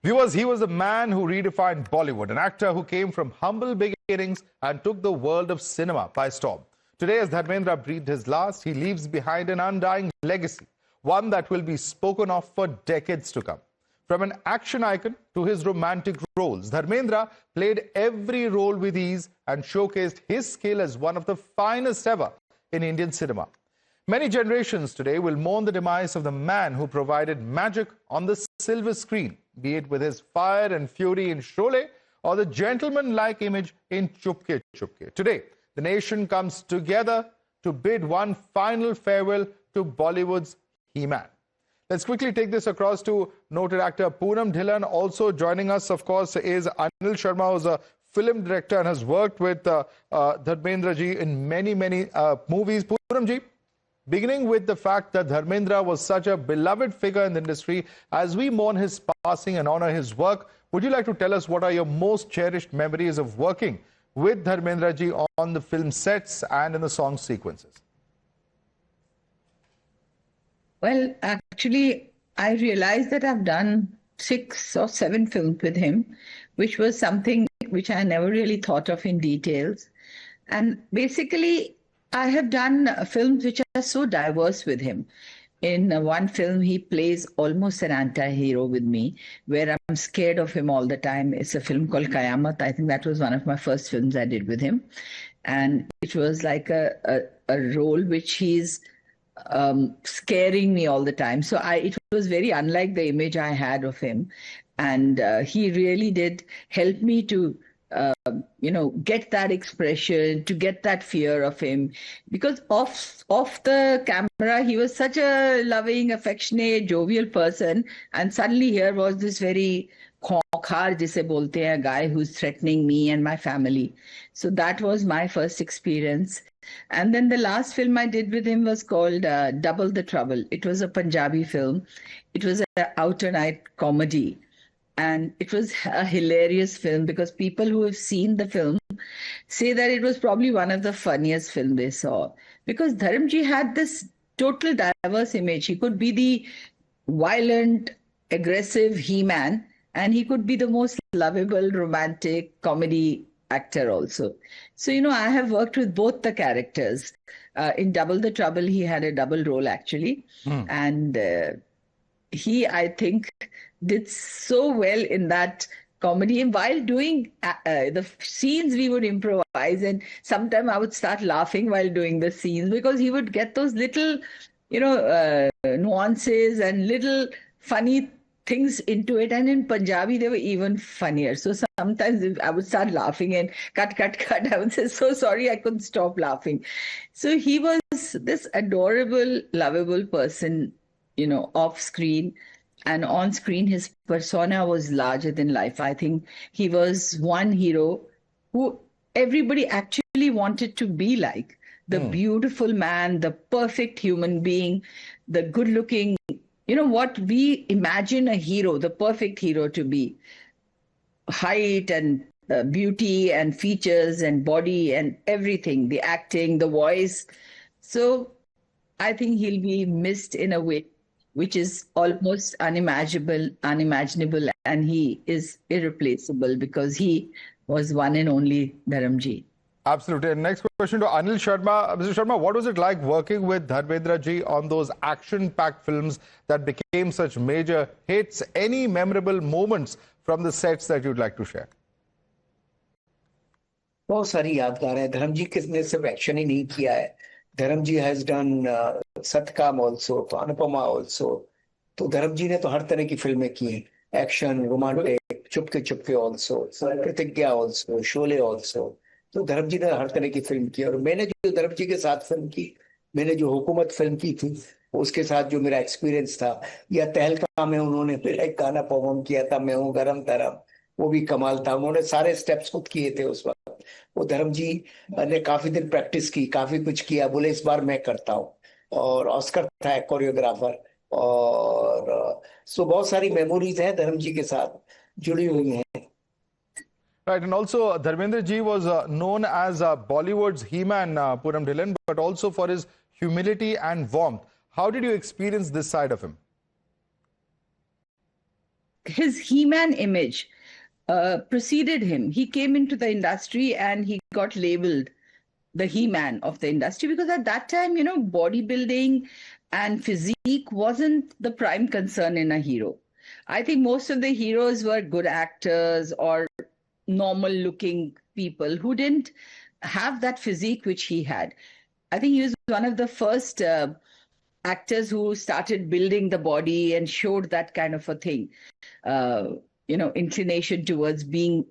Viewers, he was a man who redefined Bollywood, an actor who came from humble beginnings and took the world of cinema by storm. Today, as Dharmendra breathed his last, he leaves behind an undying legacy, one that will be spoken of for decades to come. From an action icon to his romantic roles, Dharmendra played every role with ease and showcased his skill as one of the finest ever in Indian cinema. Many generations today will mourn the demise of the man who provided magic on the silver screen, be it with his fire and fury in Sholay or the gentleman-like image in Chupke Chupke. Today, the nation comes together to bid one final farewell to Bollywood's He-Man. Let's quickly take this across to noted actor Poonam Dhillon. Also joining us, of course, is Anil Sharma, who's a film director and has worked with Dharmendra Ji in many movies. Poonam Ji, beginning with the fact that Dharmendra was such a beloved figure in the industry, as we mourn his passing and honor his work, would you like to tell us what are your most cherished memories of working with Dharmendra Ji on the film sets and in the song sequences? Well, actually, I realized that I've done 6 or 7 films with him, which was something which I never really thought of in details. And basically, I have done films which are so diverse with him. In one film, he plays almost an anti-hero with me, where I'm scared of him all the time. It's a film called Qayamat. I think that was one of my first films I did with him. And it was like a role which he's scaring me all the time. So it was very unlike the image I had of him. And he really did help me to get that expression, to get that fear of him. Because off the camera, he was such a loving, affectionate, jovial person. And suddenly here was this very khonkhar, jise bolte hain, guy who's threatening me and my family. So that was my first experience. And then the last film I did with him was called Double the Trouble. It was a Punjabi film. It was an out-and-out comedy. And it was a hilarious film because people who have seen the film say that it was probably one of the funniest films they saw. Because Dharamji had this total diverse image. He could be the violent, aggressive He-Man, and he could be the most lovable, romantic comedy actor also. So, I have worked with both the characters. In Double the Trouble, he had a double role actually. And he, I think, did so well in that comedy. And while doing the scenes, we would improvise. And sometimes I would start laughing while doing the scenes because he would get those little, nuances and little funny things into it. And in Punjabi, they were even funnier. So sometimes I would start laughing and cut. I would say, so sorry, I couldn't stop laughing. So he was this adorable, lovable person, off screen. And on screen, his persona was larger than life. I think he was one hero who everybody actually wanted to be like. The beautiful man, the perfect human being, the good-looking, what we imagine a hero, the perfect hero to be. Height and beauty and features and body and everything, the acting, the voice. So I think he'll be missed in a way which is almost unimaginable, and he is irreplaceable because he was one and only Dharamji. Absolutely. And next question to Anil Sharma. Mr. Sharma, what was it like working with Dharmendra Ji on those action-packed films that became such major hits? Any memorable moments from the sets that you'd like to share? बहुत सारी यादगार है. धर्म जी किसने सिर्फ action ही नहीं किया है. धर्म जी हैज डन सतकाम ऑल्सो, तो अनुपमा ऑल्सो. तो धर्म जी ने तो हर तरह की फिल्में की, action, romantic, Chupke Chupke also, प्रतिज्ञा ऑल्सो, शोले ऑल्सो. तो धर्म जी ने हर तरह की फिल्म की. और मैंने जो धर्म जी के साथ फिल्म की, मैंने जो हुकूमत फिल्म की थी, उसके साथ जो मेरा एक्सपीरियंस था, या तहलका में उन्होंने मेरा एक गाना परफॉर्म किया था, मैं हूँ गरम तरम, वो भी कमाल था. उन्होंने सारे स्टेप्स खुद किए थे उस वक्त. वो धर्म जी ने काफी दिन प्रैक्टिस की, काफी कुछ किया. बोले इस बार मैं करता हूँ. और ऑस्कर था कोरियोग्राफर. और सो बहुत सारी मेमोरीज हैं धर्म जी के साथ जुड़ी हुई हैं. Right, and also Dharmendra Ji was known as Bollywood's He-Man, Poonam Dhillon, but also for his humility and warmth. How did you experience this side of him? his He-Man image preceded him. He came into the industry and he got labeled the He-Man of the industry, because at that time, bodybuilding and physique wasn't the prime concern in a hero. I think most of the heroes were good actors or normal looking people who didn't have that physique which he had. I think he was one of the first actors who started building the body and showed that kind of a thing, inclination towards being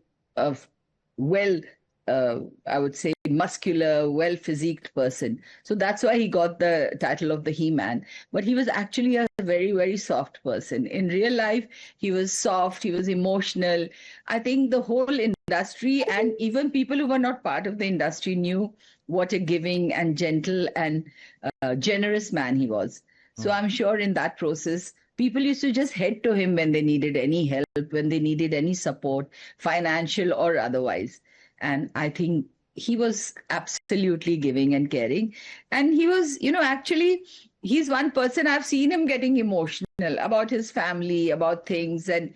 well, I would say, muscular, well-physiqued person. So that's why he got the title of the He-Man. But he was actually a very, very soft person. In real life, he was soft, he was emotional. I think the whole industry and even people who were not part of the industry knew what a giving and gentle and generous man he was. So I'm sure in that process, people used to just head to him when they needed any help, when they needed any support, financial or otherwise. And I think he was absolutely giving and caring. And he was, actually, he's one person I've seen him getting emotional about his family, about things. And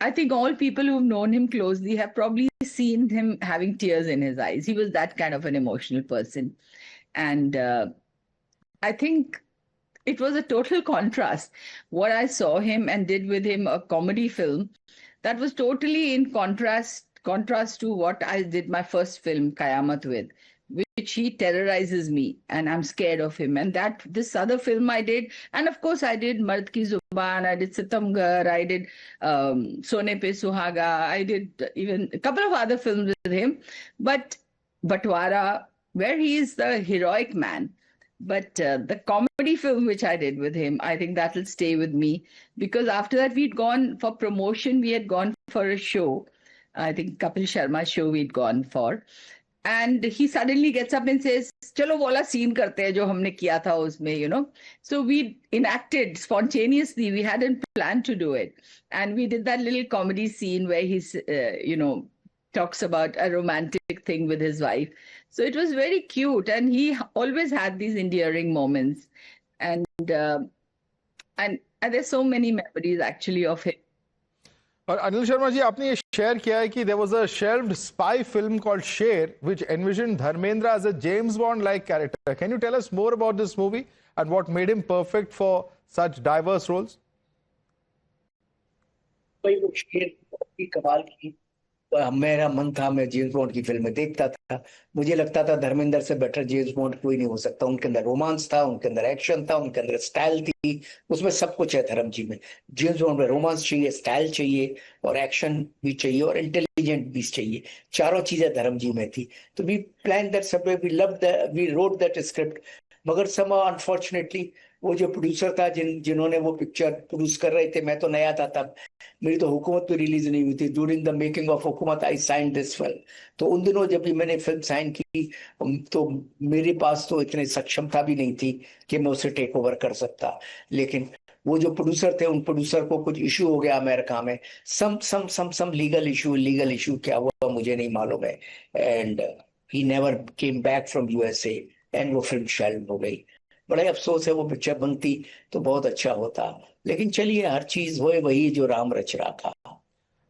I think all people who've known him closely have probably seen him having tears in his eyes. He was that kind of an emotional person. And I think it was a total contrast. What I saw him and did with him, a comedy film, that was totally in contrast to what I did my first film, Kayamat, with, which he terrorizes me and I'm scared of him. And this other film I did, and of course I did Mard Ki Zuban, I did Sitamgar, I did Sone Pe Suhaga, I did even a couple of other films with him. But Batwara, where he is the heroic man. But the comedy film which I did with him, I think that will stay with me, because after that we'd gone for promotion, we had gone for a show. I think Kapil Sharma show we'd gone for. And he suddenly gets up and says, "Chalo wala scene karte hai jo humne kiya tha usme," So we enacted spontaneously. We hadn't planned to do it. And we did that little comedy scene where he's, talks about a romantic thing with his wife. So it was very cute. And he always had these endearing moments. And there's so many memories actually of him. और अनिल शर्मा जी, आपने ये share किया है कि there was a shelved spy film called Sher which envisioned Dharmendra as a James Bond like character. Can you tell us more about this movie and what made him perfect for such diverse roles? भाई वो शेर की कमाल की, मेरा मन था मैं जेम्स बॉन्ड की फिल्में देखता था। मुझे लगता था धर्मेंद्र से बेटर जेम्स बॉन्ड कोई नहीं हो सकता। उनके अंदर रोमांस था, उनके अंदर एक्शन था, उनके अंदर स्टाइल थी, उसमें सब कुछ है धर्म जी में। जेम्स बॉन्ड में रोमांस चाहिए, स्टाइल चाहिए और एक्शन भी चाहिए और इंटेलिजेंट भी चाहिए। चारों चीजें धर्म जी में थी। तो वी प्लान दैट सब, वी रोट दैट स्क्रिप्ट। मगर सम अनफॉर्चुनेटली वो जो प्रोड्यूसर था जिन्होंने वो पिक्चर प्रोड्यूस कर रहे थे, मैं तो नया था तब, मेरी तो हुकूमत पे रिलीज नहीं हुई थी। ड्यूरिंग द मेकिंग ऑफ हुकूमत आई साइन दिस फिल्म। तो उन दिनों जब भी मैंने फिल्म साइन की तो मेरे पास तो इतनी सक्षमता भी नहीं थी कि मैं उसे टेक ओवर कर सकता। लेकिन वो जो प्रोड्यूसर थे, उन प्रोड्यूसर को कुछ इशू हो गया अमेरिका में, सम लीगल इशू क्या हुआ मुझे नहीं मालूम है। And he never came back from USA and वो फिल्म शेल्व हो गई। बड़ा अफसोस है, वो पिक्चर बनती तो बहुत अच्छा होता। लेकिन चलिए, हर चीज होए वही जो राम रच रहा था।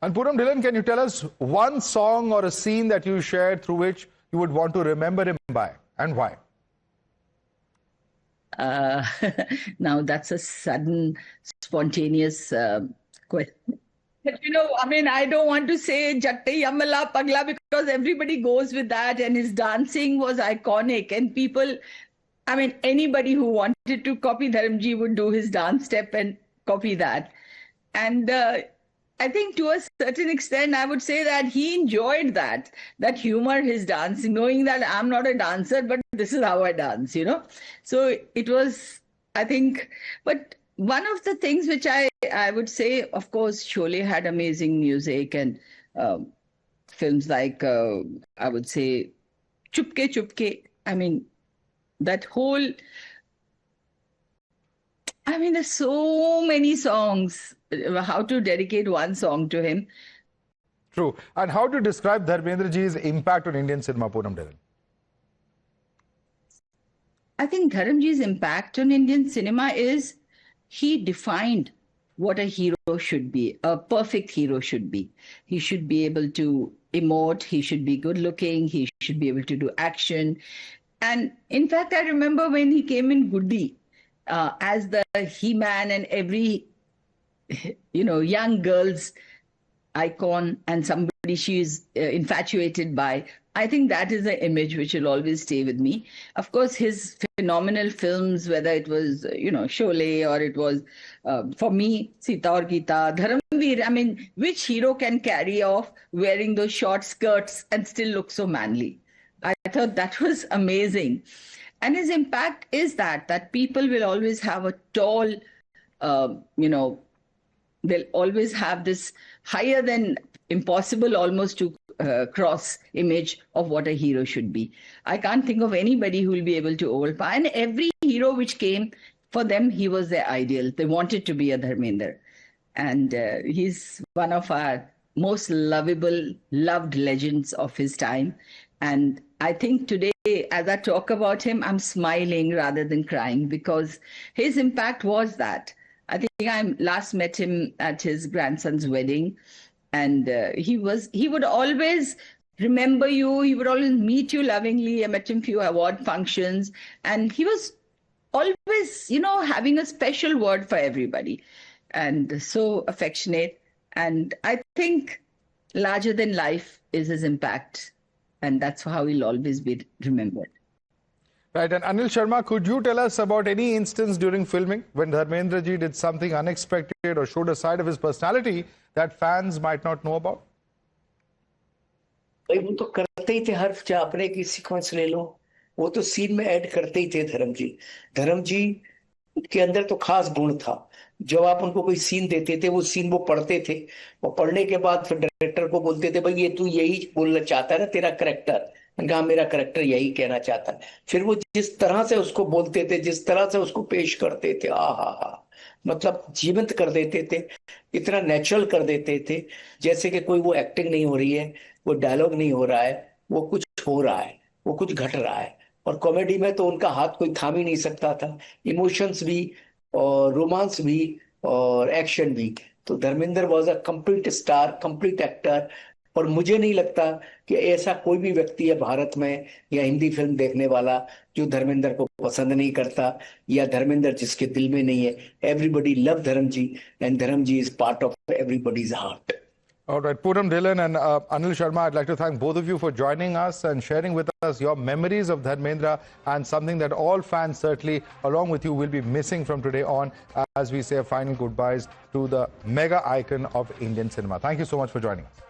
And Poonam Dhillon, can you tell us one song or a scene that you shared through which you would want to remember him by, and why? Now that's a sudden, spontaneous question. But I don't want to say Jatte Yamala Pagla because everybody goes with that, and his dancing was iconic, and people, anybody who wanted to copy Dharamji would do his dance step and copy that. And I think to a certain extent, I would say that he enjoyed that humor, his dancing, knowing that I'm not a dancer, but this is how I dance, So it was, I think, but one of the things which I would say, of course, Sholay had amazing music, and films like, I would say, Chupke Chupke, that whole, there's so many songs. How to dedicate one song to him? True. And how to describe Dharmendra Ji's impact on Indian cinema, Poonam Dhillon? I think Dharamji's impact on Indian cinema is he defined what a hero should be, a perfect hero should be. He should be able to emote, he should be good looking, he should be able to do action. And in fact, I remember when he came in Goody as the He-Man and every, young girl's icon and somebody she's infatuated by. I think that is an image which will always stay with me. Of course, his phenomenal films, whether it was, Sholay or it was, for me, Sita or Geeta, Dharamveer, I mean, which hero can carry off wearing those short skirts and still look so manly? I thought that was amazing. And his impact is that people will always have a tall, they'll always have this higher than impossible almost to cross image of what a hero should be. I can't think of anybody who will be able to overpower. And every hero which came, for them, he was their ideal. They wanted to be a Dharmendra. And he's one of our most lovable, loved legends of his time. And I think today, as I talk about him, I'm smiling rather than crying because his impact was that. I think I last met him at his grandson's wedding, and he would always remember you. He would always meet you lovingly. I met him few award functions, and he was always, having a special word for everybody, and so affectionate. And I think larger than life is his impact, and that's how he'll always be remembered. Right, and Anil Sharma, could you tell us about any instance during filming when Dharmendra ji did something unexpected or showed a side of his personality that fans might not know about? भाई वो तो करते ही थे, हर अपने की sequence ले लो, वो तो सीन में ऐड करते ही थे धर्म जी के अंदर तो खास गुण था। जब आप उनको कोई सीन देते थे, वो सीन वो पढ़ते थे, वो पढ़ने के बाद फिर डायरेक्टर को बोलते थे, भाई ये तू यही बोलना चाहता है ना, तेरा करेक्टर, कहा मेरा करेक्टर यही कहना चाहता है। फिर वो जिस तरह से उसको बोलते थे, जिस तरह से उसको पेश करते थे, मतलब जीवंत कर देते थे, इतना नेचुरल कर देते थे, जैसे कि कोई वो एक्टिंग नहीं हो रही है, वो डायलॉग नहीं हो रहा है, वो कुछ हो रहा है, वो कुछ घट रहा है। और कॉमेडी में तो उनका हाथ कोई थाम ही नहीं सकता था, इमोशंस भी और रोमांस भी और एक्शन भी। तो Dharmendra was a complete star, complete actor. और मुझे नहीं लगता कि ऐसा कोई भी व्यक्ति है भारत में या हिंदी फिल्म देखने वाला जो धर्मेंद्र को पसंद नहीं करता या धर्मेंद्र जिसके दिल में नहीं है। एवरीबडी लव धर्म ji and Dharam ji is part of everybody's heart. All right, Poonam Dhillon and Anil Sharma, I'd like to thank both of you for joining us and sharing with us your memories of Dharmendra and something that all fans certainly, along with you, will be missing from today on as we say final goodbyes to the mega icon of Indian cinema. Thank you so much for joining us.